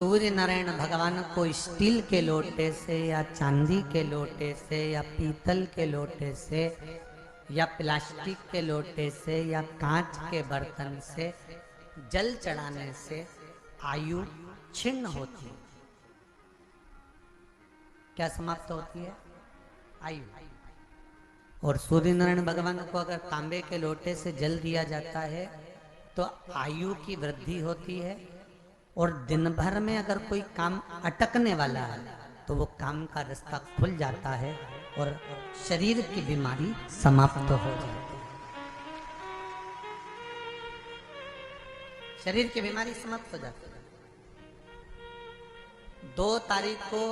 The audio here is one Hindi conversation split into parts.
सूर्य नारायण भगवान को स्टील के लोटे से या चांदी के लोटे से या पीतल के लोटे से या प्लास्टिक के लोटे से या कांच के बर्तन से जल चढ़ाने से आयु छिन्न होती है। क्या समाप्त होती है? आयु। और सूर्य नारायण भगवान को अगर तांबे के लोटे से जल दिया जाता है तो आयु की वृद्धि होती है। और दिन भर में अगर कोई काम अटकने वाला है तो वो काम का रास्ता खुल जाता है और शरीर की बीमारी समाप्त हो जाती है। शरीर की बीमारी समाप्त हो जाती है। 2 तारीख को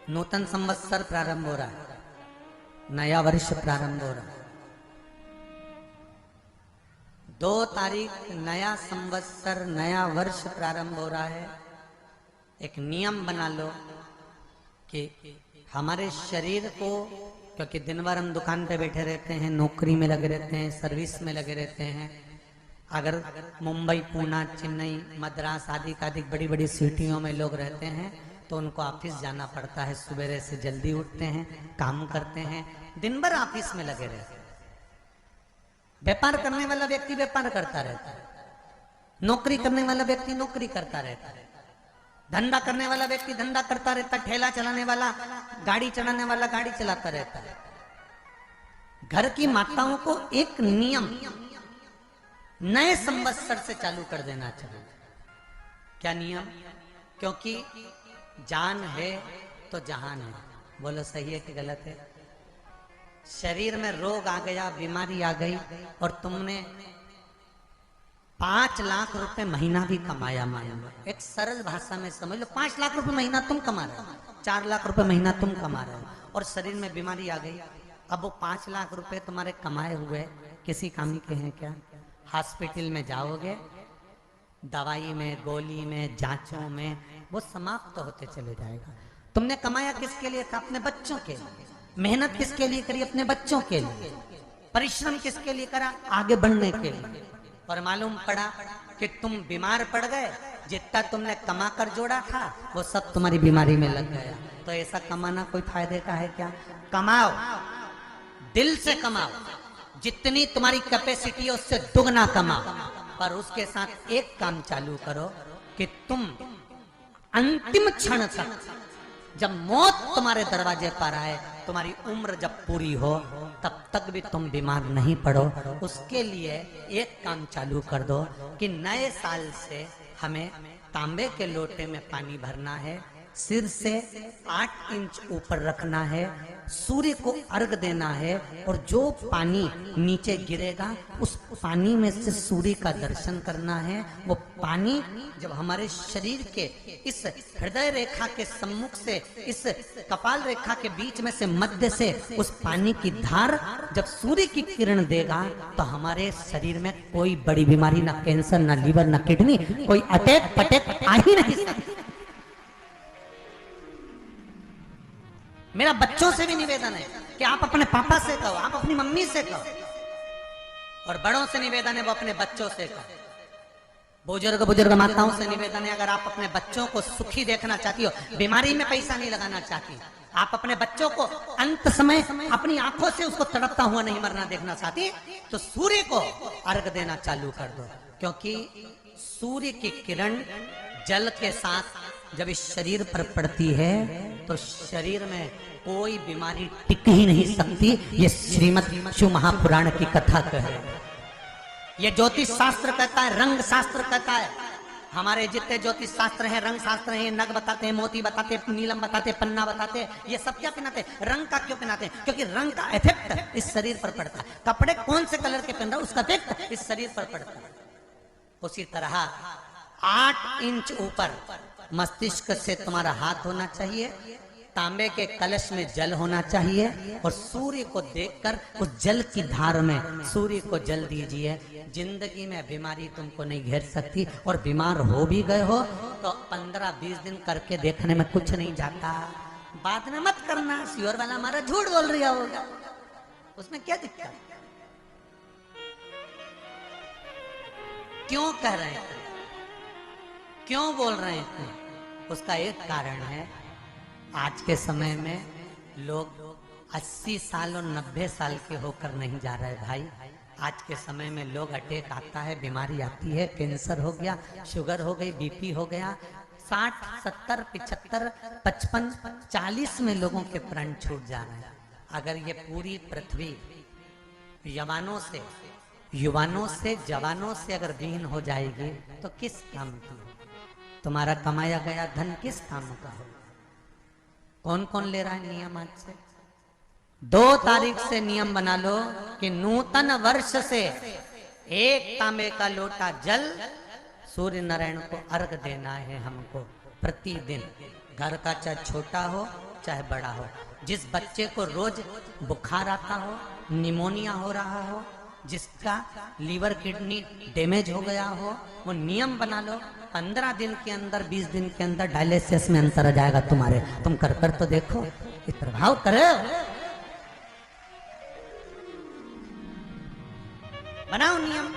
नूतन संवत्सर प्रारंभ हो रहा है, नया वर्ष प्रारंभ हो रहा है। 2 तारीख नया संवत्सर नया वर्ष प्रारंभ हो रहा है। एक नियम बना लो कि हमारे शरीर को, क्योंकि दिन भर हम दुकान पे बैठे रहते हैं, नौकरी में लगे रहते हैं, सर्विस में लगे रहते हैं। अगर मुंबई, पूना, चेन्नई, मद्रास आदि का अधिक बड़ी बड़ी सिटियों में लोग रहते हैं तो उनको ऑफिस जाना पड़ता है। सुबह से जल्दी उठते हैं, काम करते हैं, दिन भर ऑफिस में लगे रहते हैं। व्यापार करने वाला व्यक्ति व्यापार करता रहता है, नौकरी करने वाला व्यक्ति नौकरी करता रहता है, धंधा करने वाला व्यक्ति धंधा करता रहता है, ठेला चलाने वाला, गाड़ी चलाने वाला गाड़ी चलाता रहता है। घर की माताओं को एक नियम नए संवत्सर से चालू कर देना चाहिए। क्या नियम? क्योंकि जान है तो जहान है। बोलो सही है कि गलत है? शरीर में रोग आ गया, बीमारी आ गई और तुमने 5 लाख रुपए महीना भी कमाया, मान लो, एक सरल भाषा में समझ लो, 5 लाख रुपए महीना तुम कमा रहे हो, 4 लाख रुपए महीना तुम कमा रहे हो और शरीर में बीमारी आ गई। अब वो 5 लाख रुपए तुम्हारे कमाए हुए किसी काम के हैं क्या? हॉस्पिटल में जाओगे, दवाई में, गोली में, जांचों में वो समाप्त होते चले जाएगा। तुमने कमाया किसके लिए था? अपने बच्चों के लिए। मेहनत किसके लिए करी? अपने बच्चों के लिए। परिश्रम किसके लिए करा? आगे बढ़ने के लिए। और मालूम पड़ा कि तुम बीमार पड़ गए, जितना तुमने कमा कर जोड़ा था वो सब तुम्हारी बीमारी में लग गया। तो ऐसा कमाना कोई फायदे का है क्या? कमाओ, दिल से कमाओ, जितनी तुम्हारी कैपेसिटी है उससे दुगना कमाओ। पर उसके साथ एक काम चालू करो कि तुम अंतिम क्षण तक, जब मौत तुम्हारे दरवाजे पर आए, तुम्हारी उम्र जब पूरी हो, तब तक भी तुम बीमार नहीं पड़ो। उसके लिए एक काम चालू कर दो कि नए साल से हमें तांबे के लोटे में पानी भरना है, सिर से 8 इंच ऊपर रखना है, सूर्य को अर्घ देना है और जो पानी नीचे गिरेगा उस पानी में से सूर्य का दर्शन करना है। वो पानी जब हमारे शरीर के इस हृदय रेखा के सम्मुख से, इस कपाल रेखा के बीच में से, मध्य से उस पानी की धार जब सूर्य की किरण देगा तो हमारे शरीर में कोई बड़ी बीमारी, ना कैंसर, ना लीवर, ना किडनी, कोई अटैक पटैक आ ही नहीं सकती। मेरा बच्चों से भी निवेदन है कि आप अपने पापा से कहो, आप अपनी मम्मी से कहो, और बड़ों से निवेदन है वो अपने बच्चों से कहो। बुजुर्ग माताओं से निवेदन है, अगर आप अपने बच्चों को सुखी देखना चाहती हो, बीमारी में पैसा नहीं लगाना चाहती, आप अपने बच्चों को अंत समय अपनी आंखों से उसको तड़पता हुआ नहीं मरना देखना चाहती, तो सूर्य को अर्घ देना चालू कर दो। क्योंकि सूर्य की किरण जल के साथ जब इस शरीर पर पड़ती है तो शरीर में कोई बीमारी टिक ही नहीं सकती। ये श्रीमद् शिव महापुराण की कथा कह रहे हैं। ये ज्योतिष शास्त्र कहता है, रंग शास्त्र कहता है। हमारे जितने ज्योतिष शास्त्र हैं, रंग शास्त्र हैं, नग बताते हैं, मोती बताते हैं, नीलम बताते हैं, पन्ना बताते हैं, ये सब क्या पहनाते हैं? रंग का क्यों पहनाते हैं? क्योंकि रंग का इफेक्ट इस शरीर पर पड़ता है। कपड़े कौन से कलर के पहन रहा है उसका इफेक्ट इस शरीर पर पड़ता है। उसी तरह 8 इंच ऊपर मस्तिष्क से तुम्हारा हाथ होना चाहिए, तांबे के कलश में जल होना चाहिए और सूर्य को देखकर उस जल की धार में सूर्य को जल दीजिए। जिंदगी में बीमारी तुमको नहीं घेर सकती। और बीमार हो भी गए हो तो 15-20 दिन करके देखने में कुछ नहीं जाता। बाद में मत करना, श्योर वाला हमारा झूठ बोल रहा होगा, उसमें क्या दिक्कत? क्यों कह रहे हैं, क्यों बोल रहे हैं? उसका एक कारण है, आज के समय में लोग 80 साल और 90 साल के होकर नहीं जा रहे भाई। आज के समय में लोग अटैक आता है, बीमारी आती है, कैंसर हो गया, शुगर हो गई, बीपी हो गया, 60, 70, 75, 55, 40 में लोगों के प्राण छूट जा रहे हैं। अगर ये पूरी पृथ्वी युवानों से जवानों से अगर विहीन हो जाएगी तो किस काम की? तुम्हारा कमाया गया धन किस काम का हो? कौन कौन ले रहा है नियम? आज से 2 तारीख से नियम बना लो कि नूतन वर्ष से 1 तांबे का लोटा जल सूर्य नारायण को अर्घ देना है हमको प्रतिदिन। घर का चाहे छोटा हो चाहे बड़ा हो, जिस बच्चे को रोज बुखार आता हो, निमोनिया हो रहा हो, जिसका लीवर किडनी डैमेज हो गया हो, वो नियम बना लो 15 दिन के अंदर, 20 दिन के अंदर डायलिसिस में अंतर आ जाएगा तुम्हारे। तुम कर तो देखो, ये प्रभाव करे। बनाओ नियम।